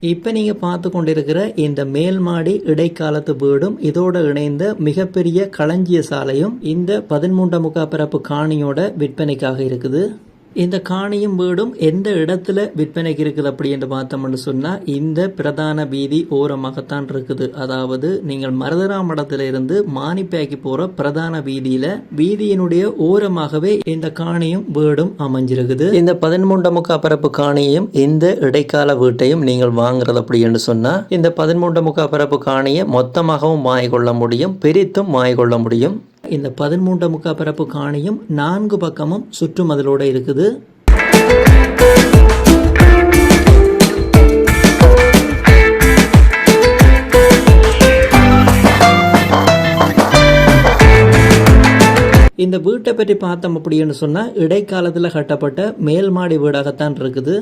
இப்போ நீங்கள் பார்த்து கொண்டிருக்கிற இந்த மேல் மாடி இடைக்காலத்து வீடும் இதோட இணைந்த மிகப்பெரிய களஞ்சிய சாலையும் இந்த 13.25 பரப்பு காணியோட விற்பனைக்காக இருக்குது. இந்த காணியும் வீடும் எந்த இடத்துல விற்பனைக்கு இருக்குது அப்படின்னு பார்த்தோம்னு சொன்னால் இந்த பிரதான வீதி ஓரமாகத்தான் இருக்குது. அதாவது நீங்கள் மருதராமடத்துல இருந்து மானிப்பேக்கி போகிற பிரதான வீதியினுடைய ஓரமாகவே இந்த காணியும் வீடும் அமைஞ்சிருக்குது. இந்த 13.25 பரப்பு காணியும் இந்த இடைக்கால வீட்டையும் நீங்கள் வாங்குறது அப்படின்னு சொன்னால் இந்த 13.25 பரப்பு காணியை மொத்தமாகவும் வாங்கிக்கொள்ள முடியும், பிரித்தும் வாங்கிக்கொள்ள முடியும். இந்த 13.25 பரப்பு காணியும் 4 பக்கமும் சுற்றுமதிலோட இருக்குது. இந்த வீட்டை பற்றி பார்த்தோம் அப்படின்னு சொன்னா இடைக்காலத்தில் கட்டப்பட்ட மேல் மாடி வீடாகத்தான் இருக்குது.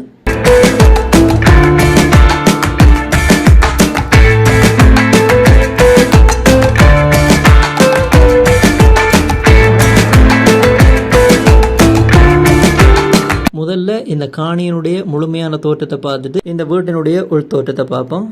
முதல்ல இந்த காணியினுடைய முழுமையான தோற்றத்தை பார்த்துட்டு இந்த வீட்டினுடைய உள் தோற்றத்தை பார்ப்போம்.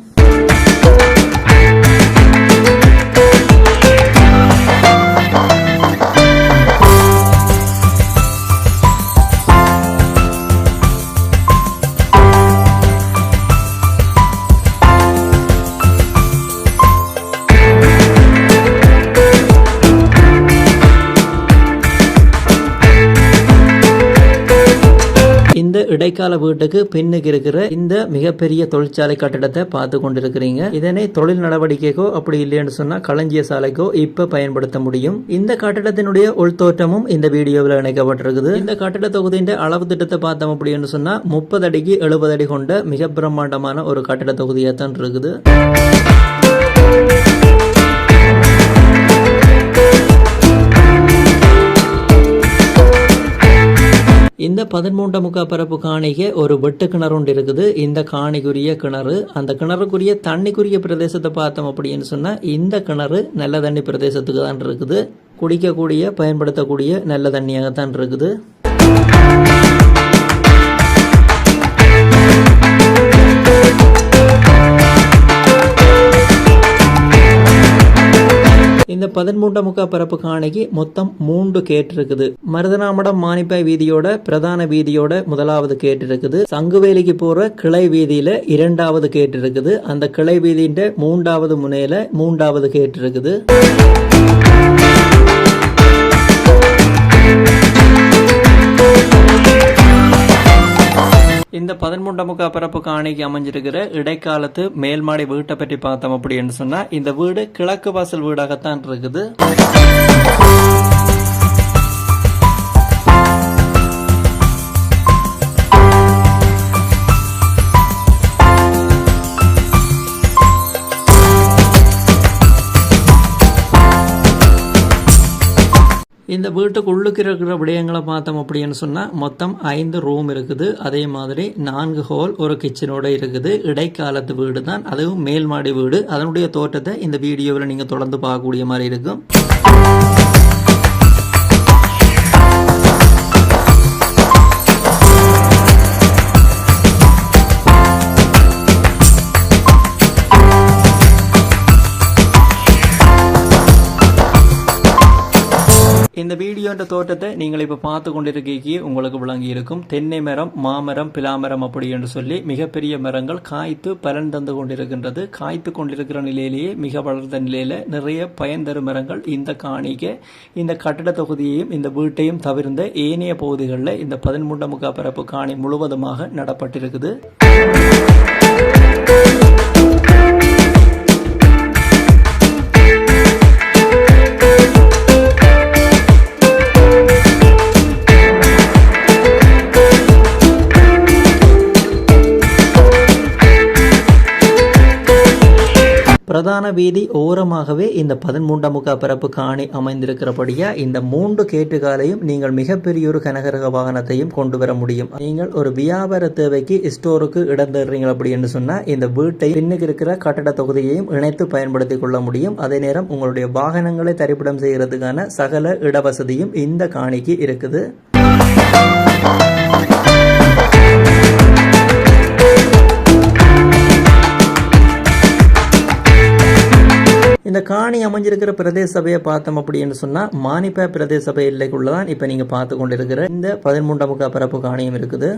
இந்த இடைக்கால வீட்டுக்கு பின்னுக்கு இருக்கிற இந்த மிகப்பெரிய தொழிற்சாலை கட்டிடத்தை பார்த்து கொண்டிருக்கிறீங்க. இதனை தொழில் நடவடிக்கைக்கோ அப்படி இல்லைன்னு சொன்னா களஞ்சிய சாலைக்கோ இப்ப பயன்படுத்த முடியும். இந்த கட்டிடத்தினுடைய உள்தோற்றமும் இந்த வீடியோவில் இணைக்கப்பட்டிருக்குது. இந்த கட்டிட தொகுதியின் அளவு திட்டத்தை பார்த்தோம் அப்படின்னு சொன்னா 30 அடிக்கு 70 அடி கொண்ட மிக பிரம்மாண்டமான ஒரு கட்டிட தொகுதியா தான் இருக்குது. இந்த 13.25 பரப்பு காணிக்கு ஒரு வெட்டு கிணறு ஒன்று இருக்குது. இந்த காணிக்குரிய கிணறு, அந்த கிணறுக்குரிய தண்ணிக்குரிய பிரதேசத்தை பார்த்தோம் அப்படின்னு சொன்னா இந்த கிணறு நல்ல தண்ணி பிரதேசத்துக்கு தான் இருக்குது. குடிக்கக்கூடிய பயன்படுத்தக்கூடிய நல்ல தண்ணியாகத்தான் இருக்குது. இந்த 13.25 பரப்பு காணிக்கு மொத்தம் 3 கேட் இருக்குது. மருதனாமடம் மானிப்பாய் வீதியோட பிரதான வீதியோட முதலாவது கேட் இருக்குது. சங்குவேலிக்கு போற கிளை வீதியில 2வது கேட் இருக்குது. அந்த கிளை வீதியின் 3வது முனையில 3வது கேட் இருக்குது. இந்த 13.25 பரப்பு காணிக்கு அமைஞ்சிருக்கிற இடைக்காலத்து மேல்மாடி வீட்டை பற்றி பார்த்தோம் அப்படின்னு சொன்னா இந்த வீடு கிழக்கு வாசல் வீடாகத்தான் இருக்குது. இந்த வீட்டுக்கு உள்ளுக்கு இருக்கிற விடயங்களை பார்த்தோம் அப்படின்னு சொன்னா மொத்தம் 5 ரூம் இருக்குது. அதே மாதிரி 4 ஹால், ஒரு கிச்சனோட இருக்குது. இடைக்காலத்து வீடு தான், அதுவும் மேல் மாடி வீடு. அதனுடைய தோற்றத்தை இந்த வீடியோவில் நீங்க தொடர்ந்து பார்க்கக்கூடிய மாதிரி இருக்கும். இந்த வீடியோன்ற தோட்டத்தை நீங்கள் இப்போ பார்த்து கொண்டிருக்கீங்க உங்களுக்கு விளங்கி இருக்கும். தென்னை மரம், மாமரம், பிலாமரம் அப்படி என்று சொல்லி மிகப்பெரிய மரங்கள் காய்த்து பலன் தந்து கொண்டிருக்கின்றது. காய்த்து கொண்டிருக்கிற நிலையிலேயே மிக வளர்ந்த நிலையில நிறைய பயன் தரும் மரங்கள் இந்த காணிக்க இந்த கட்டிட தொகுதியையும் இந்த வீட்டையும் தவிர்ந்த ஏனைய பகுதிகளில் இந்த 13.25 பரப்பு காணி முழுவதுமாக நடப்பட்டிருக்குது. பிரதான வீதி ஓரமாகவே இந்த 13.25 பரப்பு காணி அமைந்திருக்கிறபடியா இந்த 3 கேட்டுகாலையும் நீங்கள் மிகப்பெரிய ஒரு கனகரக வாகனத்தையும் கொண்டு வர முடியும். நீங்கள் ஒரு வியாபார தேவைக்கு ஸ்டோருக்கு இடம் தர்றீங்க அப்படின்னு சொன்னா இந்த வீட்டை பின்னுக்கு இருக்கிற கட்டட தொகுதியையும் இணைத்து பயன்படுத்திக் கொள்ள முடியும். அதே நேரம் உங்களுடைய வாகனங்களை தரிப்பிடம் செய்யறதுக்கான சகல இடவசதியும் இந்த காணிக்கு இருக்குது. இந்த காணி அமைஞ்சிருக்கிற பிரதேச சபையை பார்த்தோம் அப்படின்னு சொன்னா மானிப்பா பிரதேச சபை எல்லைக்குள்ளதான் இப்ப நீங்க பார்த்து கொண்டிருக்கிற இந்த 13 முக்கா பரப்பு காணியும் இருக்குது.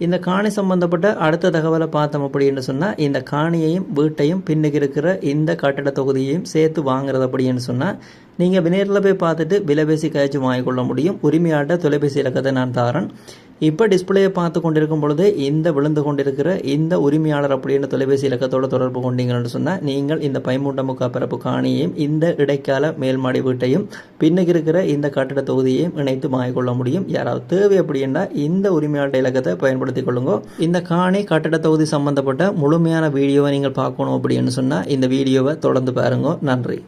இந்த காணி சம்பந்தப்பட்ட அடுத்த தகவலை பார்த்தோம் அப்படின்னு சொன்னா இந்த காணியையும் வீட்டையும் பின்னுக்கு இருக்கிற இந்த கட்டட தொகுதியையும் சேர்த்து வாங்குறது அப்படின்னு சொன்னா நீங்க நேரில் போய் பார்த்துட்டு விலை பேசி கழிச்சு வாங்கிக்கொள்ள முடியும். உரிமையாட்ட தொலைபேசி இலக்கத்தை நான் தாரன். இப்போ டிஸ்பிளேயை பார்த்து கொண்டிருக்கும் பொழுது இந்த விழுந்து கொண்டிருக்கிற இந்த உரிமையாளர் அப்படின்னு தொலைபேசி இலக்கத்தோட தொடர்பு கொண்டீங்கன்னு சொன்னால் நீங்கள் இந்த 13 முக்கா பரப்பு காணியையும் இந்த இடைக்கால மேல்மாடி வீட்டையும் பின்னுக்கு இருக்கிற இந்த கட்டட தொகுதியையும் இணைத்து வாங்கிக்கொள்ள முடியும். யாராவது தேவை அப்படின்னா இந்த உரிமையாளர் இலக்கத்தை பயன்படுத்திக் கொள்ளுங்க. இந்த காணி கட்டட தொகுதி சம்பந்தப்பட்ட முழுமையான வீடியோவை நீங்கள் பார்க்கணும் அப்படின்னு சொன்னால் இந்த வீடியோவை தொடர்ந்து பாருங்க. நன்றி.